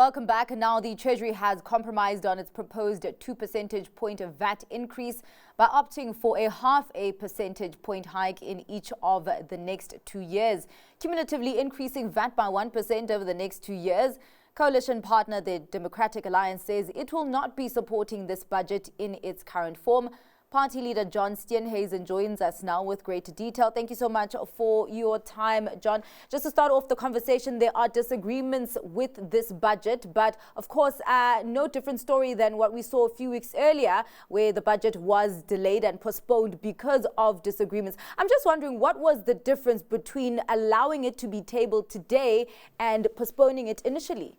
Welcome back. And now the Treasury has compromised on its proposed 2 percentage point of VAT increase by opting for a half a percentage point hike in each of the next 2 years, cumulatively increasing VAT by 1% over the next 2 years. Coalition partner, the Democratic Alliance, says it will not be supporting this budget in its current form. Party leader John Steenhuisen joins us now with greater detail. Thank you so much for your time, John. Just to start off the conversation, there are disagreements with this budget, but of course, no different story than what we saw a few weeks earlier, where the budget was delayed and postponed because of disagreements. I'm just wondering, what was the difference between allowing it to be tabled today and postponing it initially?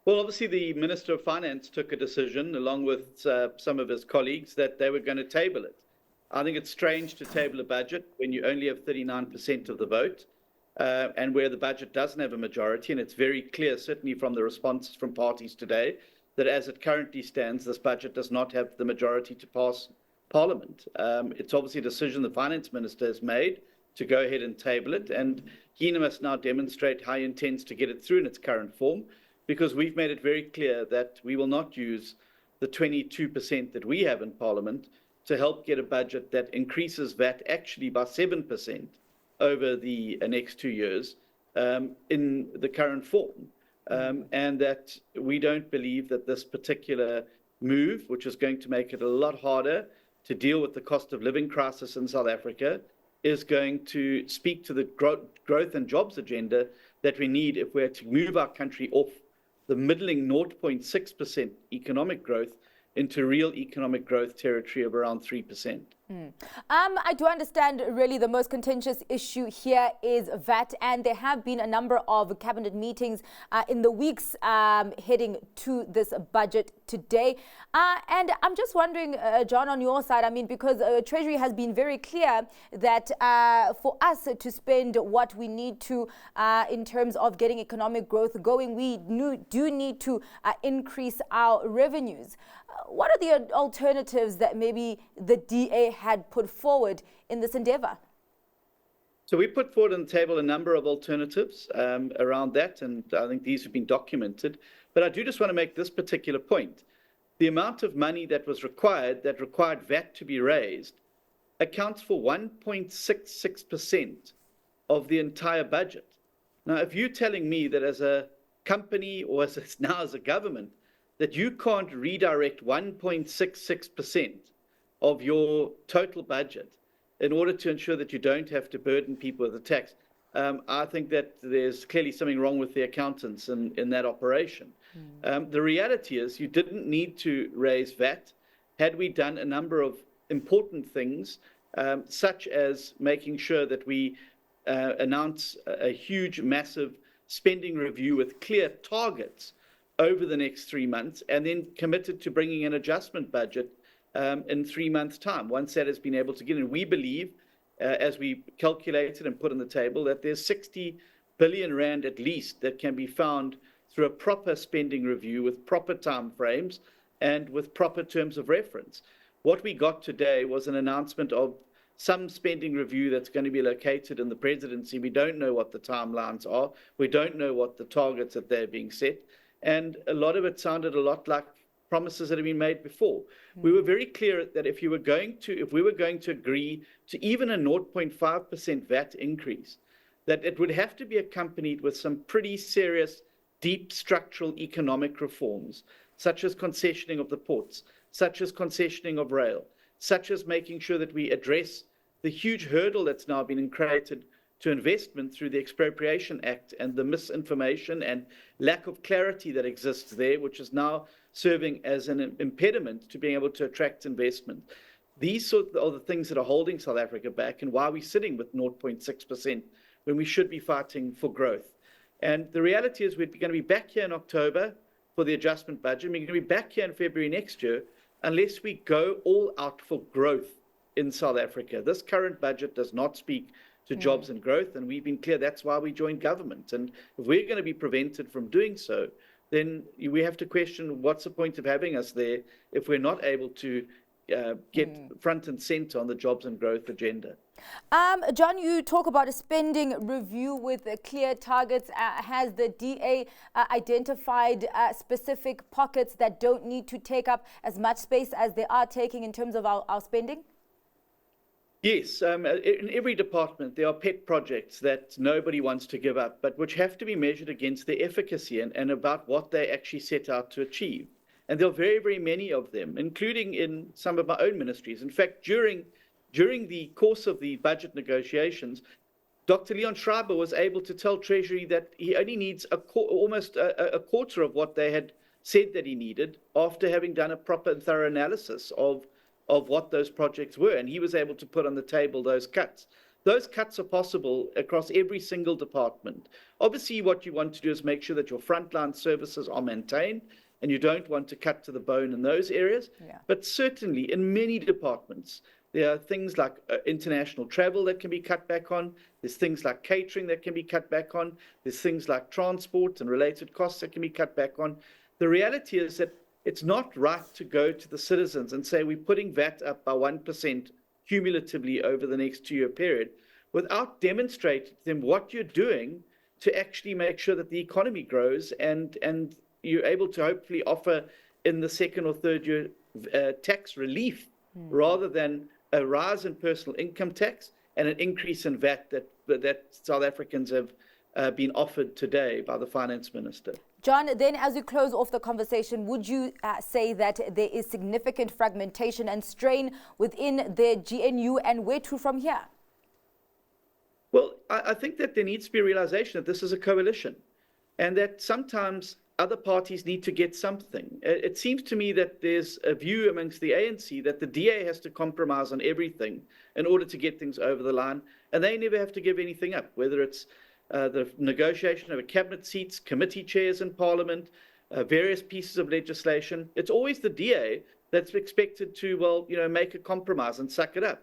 Well, obviously, the Minister of Finance took a decision, along with some of his colleagues, that they were going to table it. I think it's strange to table a budget when you only have 39% of the vote, and where the budget doesn't have a majority. And it's very clear, certainly from the responses from parties today, that as it currently stands, this budget does not have the majority to pass Parliament. It's obviously a decision the Finance Minister has made to go ahead and table it, and he must now demonstrate how he intends to get it through in its current form, because we've made it very clear that we will not use the 22% that we have in Parliament to help get a budget that increases VAT actually by 7% over the next 2 years in the current form. And that we don't believe that this particular move, which is going to make it a lot harder to deal with the cost of living crisis in South Africa, is going to speak to the growth and jobs agenda that we need if we're to move our country off the middling 0.6% economic growth into real economic growth territory of around 3%. I do understand really the most contentious issue here is VAT, and there have been a number of cabinet meetings in the weeks heading to this budget today. And I'm just wondering, John, on your side, I mean, because Treasury has been very clear that for us to spend what we need to in terms of getting economic growth going, we do need to increase our revenues. What are the alternatives that maybe the DA had put forward in this endeavor? So we put forward on the table a number of alternatives around that, and I think these have been documented. But I do just want to make this particular point. The amount of money that was required, that required VAT to be raised, accounts for 1.66% of the entire budget. Now, if you're telling me that as a company or as a government, that you can't redirect 1.66% of your total budget in order to ensure that you don't have to burden people with a tax, I think that there's clearly something wrong with the accountants in that operation. The reality is you didn't need to raise VAT had we done a number of important things, such as making sure that we announce a huge, massive spending review with clear targets over the next 3 months, and then committed to bringing an adjustment budget in 3 months' time, once that has been able to get in. We believe, as we calculated and put on the table, that there's 60 billion rand at least that can be found through a proper spending review with proper timeframes and with proper terms of reference. What we got today was an announcement of some spending review that's going to be located in the presidency. We don't know what the timelines are. We don't know what the targets that they're being set. And a lot of it sounded a lot like promises that have been made before. We were very clear that if we were going to agree to even a 0.5% VAT increase, that it would have to be accompanied with some pretty serious, deep structural economic reforms, such as concessioning of the ports, such as concessioning of rail, such as making sure that we address the huge hurdle that's now been created to investment through the Expropriation Act and the misinformation and lack of clarity that exists there, which is now serving as an impediment to being able to attract investment. These sort of are the things that are holding South Africa back, and why we're sitting with 0.6% when we should be fighting for growth. And the reality is we're going to be back here in October for the adjustment budget. We're going to be back here in February next year unless we go all out for growth in South Africa. This current budget does not speak to jobs and growth, and we've been clear that's why we joined government. And if we're going to be prevented from doing so, then we have to question what's the point of having us there if we're not able to get front and center on the jobs and growth agenda. John, you talk about a spending review with clear targets. Has the DA identified specific pockets that don't need to take up as much space as they are taking in terms of our spending? Yes, in every department there are pet projects that nobody wants to give up, but which have to be measured against their efficacy and about what they actually set out to achieve. And there are very, very many of them, including in some of my own ministries. In fact, during the course of the budget negotiations, Dr. Leon Schreiber was able to tell Treasury that he only needs almost a quarter of what they had said that he needed after having done a proper and thorough analysis of what those projects were. And he was able to put on the table those cuts. Those cuts are possible across every single department. Obviously, what you want to do is make sure that your frontline services are maintained, and you don't want to cut to the bone in those areas. Yeah. But certainly in many departments, there are things like international travel that can be cut back on. There's things like catering that can be cut back on. There's things like transport and related costs that can be cut back on. The reality is that it's not right to go to the citizens and say we're putting VAT up by 1% cumulatively over the next 2-year period without demonstrating to them what you're doing to actually make sure that the economy grows and you're able to hopefully offer in the second or third year tax relief rather than a rise in personal income tax and an increase in VAT that South Africans have been offered today by the finance minister. John, then as we close off the conversation, would you say that there is significant fragmentation and strain within the GNU, and where to from here? Well, I think that there needs to be a realization that this is a coalition and that sometimes other parties need to get something. It seems to me that there's a view amongst the ANC that the DA has to compromise on everything in order to get things over the line, and they never have to give anything up, whether it's the negotiation over cabinet seats, committee chairs in Parliament, various pieces of legislation. It's always the DA that's expected to, make a compromise and suck it up.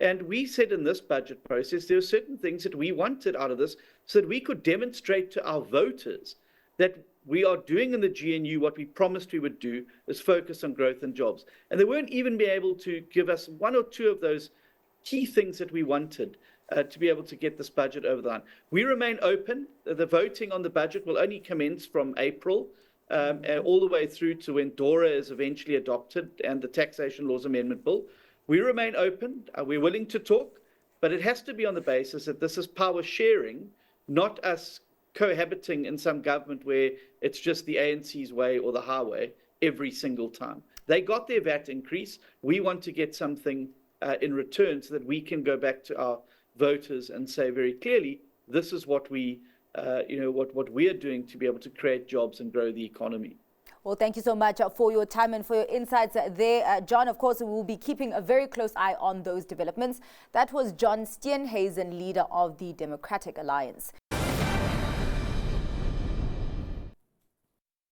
And we said in this budget process, there are certain things that we wanted out of this so that we could demonstrate to our voters that we are doing in the GNU what we promised we would do, is focus on growth and jobs. And they weren't even be able to give us one or two of those key things that we wanted to be able to get this budget over the line. We remain open. The voting on the budget will only commence from April all the way through to when DORA is eventually adopted and the Taxation Laws Amendment Bill. We remain open. We're willing to talk, but it has to be on the basis that this is power sharing, not us cohabiting in some government where it's just the ANC's way or the highway every single time. They got their VAT increase. We want to get something in return so that we can go back to our voters and say very clearly, this is what we are doing to be able to create jobs and grow the economy. Well, thank you so much for your time and for your insights there. John, of course, we will be keeping a very close eye on those developments. That was John Steenhuisen, leader of the Democratic Alliance.